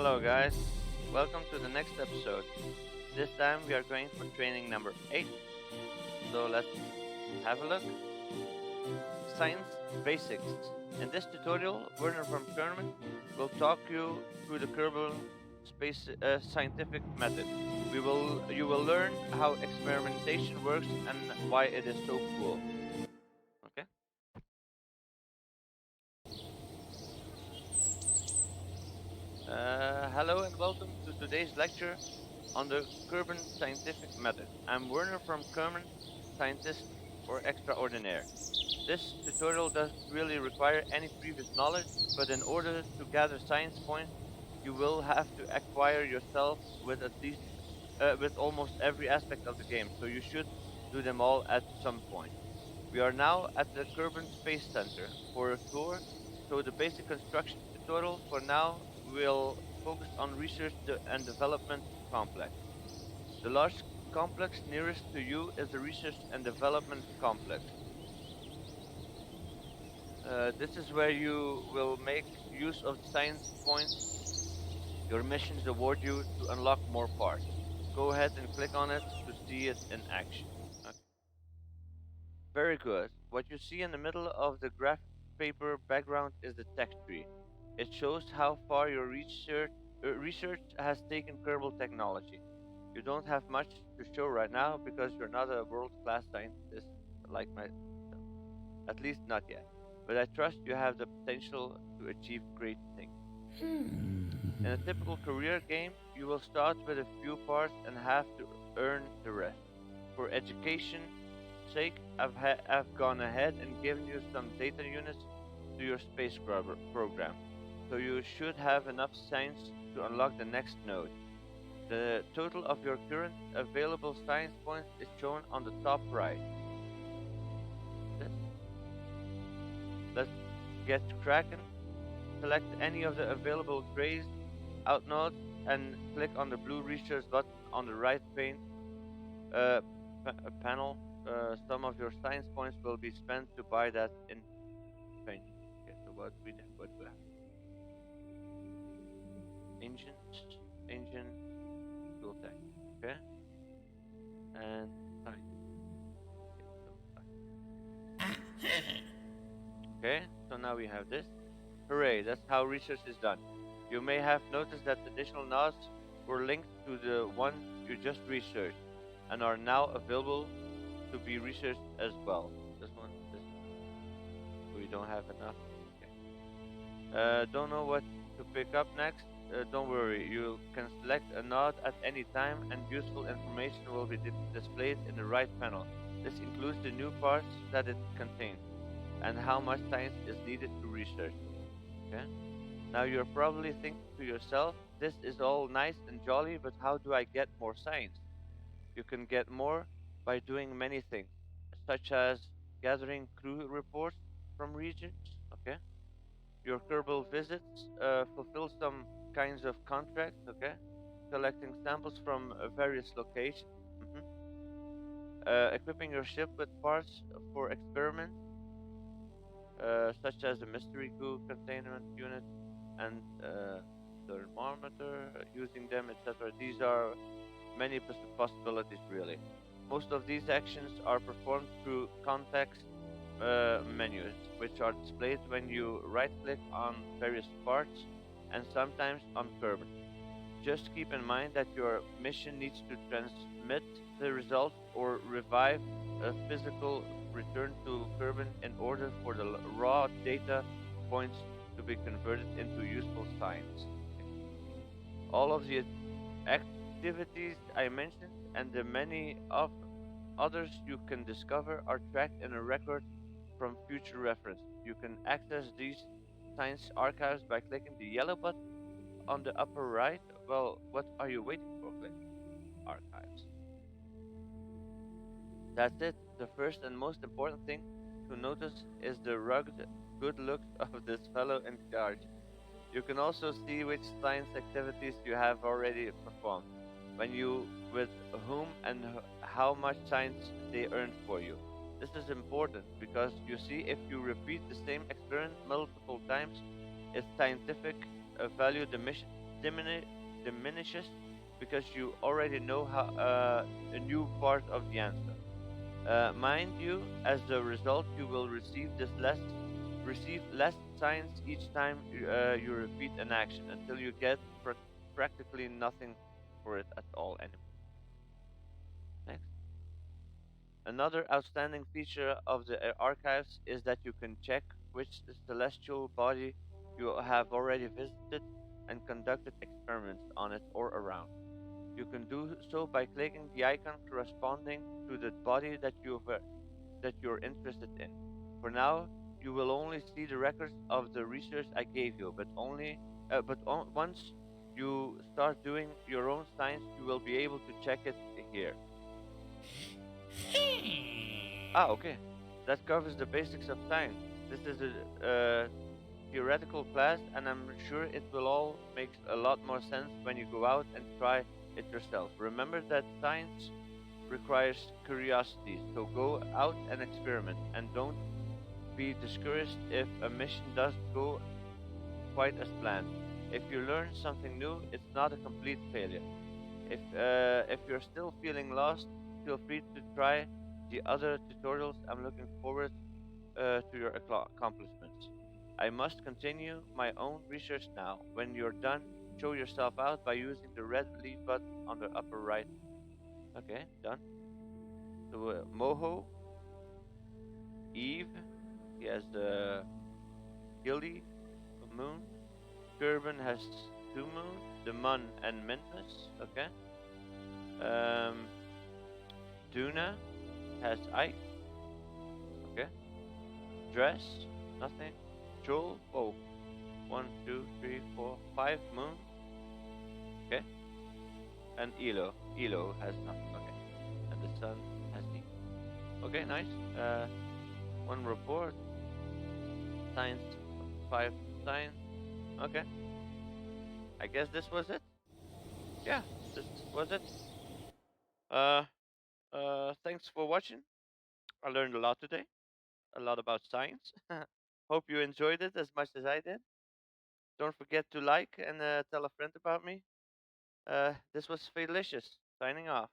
Hello guys, welcome to the next episode. This time we are going for training number 8, so let's have a look. Science Basics. In this tutorial, Werner from Kerman will talk you through the Kerbal space scientific method. You will learn how experimentation works and why it is so cool. Okay. Hello and welcome to today's lecture on the Kerbal scientific method. I'm Werner from Kerman, scientist or extraordinaire. This tutorial doesn't really require any previous knowledge, but in order to gather science points, you will have to acquire yourself with at least with almost every aspect of the game, so you should do them all at some point. We are now at the Kerbal Space Center for a tour, so the basic construction tutorial for now will focus on research and development complex. The large complex nearest to you is the research and development complex. This is where you will make use of the science points your missions award you to unlock more parts. Go ahead and click on it to see it in action. Okay. Very good. What you see in the middle of the graph paper background is the tech tree. It shows how far your research has taken Kerbal technology. You don't have much to show right now because you're not a world-class scientist like myself. At least not yet. But I trust you have the potential to achieve great things. In a typical career game, you will start with a few parts and have to earn the rest. For education sake, I've gone ahead and given you some data units to your space program, so you should have enough science to unlock the next node. The total of your current available science points is shown on the top right. Let's get cracking. Select any of the available grayed out nodes and click on the blue research button on the right panel. Some of your science points will be spent to buy that in paint. Okay, so what we have? Engine, tool tech. Okay, and science. Okay, so now we have this. Hooray, that's how research is done. You may have noticed that additional nodes were linked to the one you just researched and are now available to be researched as well. This one. We don't have enough. Okay. Don't know what to pick up next? Don't worry, you can select a node at any time and useful information will be displayed in the right panel. This includes the new parts that it contains and how much science is needed to research. Okay? Now you're probably thinking to yourself, this is all nice and jolly, but how do I get more science? You can get more by doing many things, such as gathering crew reports from regions. Okay, your Kerbal visits fulfill some kinds of contracts. Okay, collecting samples from various locations. Mhm. Equipping your ship with parts for experiments, such as a mystery goo containment unit and thermometer, using them, etc. These are many possibilities, really. Most of these actions are performed through context menus, which are displayed when you right-click on various parts and sometimes on Kerbal. Just keep in mind that your mission needs to transmit the results or revive a physical return to Kerbal in order for the raw data points to be converted into useful science. All of the activities I mentioned and the many of others you can discover are tracked in a record from future reference. You can access these science archives by clicking the yellow button on the upper right. Well, what are you waiting for? Click archives. That's it. The first and most important thing to notice is the rugged good looks of this fellow in charge. You can also see which science activities you have already performed, when you, with whom, and how much science they earned for you. This is important because you see, if you repeat the same experiment multiple times, its scientific value diminishes diminishes because you already know a new part of the answer. Mind you, as a result, you will receive less science each time you repeat an action until you get practically nothing for it at all anymore. Next. Another outstanding feature of the archives is that you can check which celestial body you have already visited and conducted experiments on it or around. You can do so by clicking the icon corresponding to the body that you're interested in. For now, you will only see the records of the research I gave you, once you start doing your own science, you will be able to check it here. Ah, okay. That covers the basics of science. This is a theoretical class, and I'm sure it will all make a lot more sense when you go out and try it yourself. Remember that science requires curiosity, so go out and experiment, and don't be discouraged if a mission doesn't go quite as planned. If you learn something new, it's not a complete failure. If you're still feeling lost, feel free to try the other tutorials. I'm looking forward to your accomplishments. I must continue my own research now. When you're done, show yourself out by using the red leave button on the upper right. Okay, done. So Moho, Eve, he has the Gilly, Moon. Kerbal has two moons, the Mun and Minmus. Okay. Um, Duna has Ike. Okay. Dress, nothing. Joel, oh, one, two, three, four, five moon. Okay. And Elo has nothing. Okay. And the sun has E. Okay, nice. One report. Science, five science. Okay. I guess this was it. Yeah, this was it. Uh, thanks for watching. I learned a lot today, a lot about science. Hope you enjoyed it as much as I did. Don't forget to like and tell a friend about me. This was Fadelicius, signing off.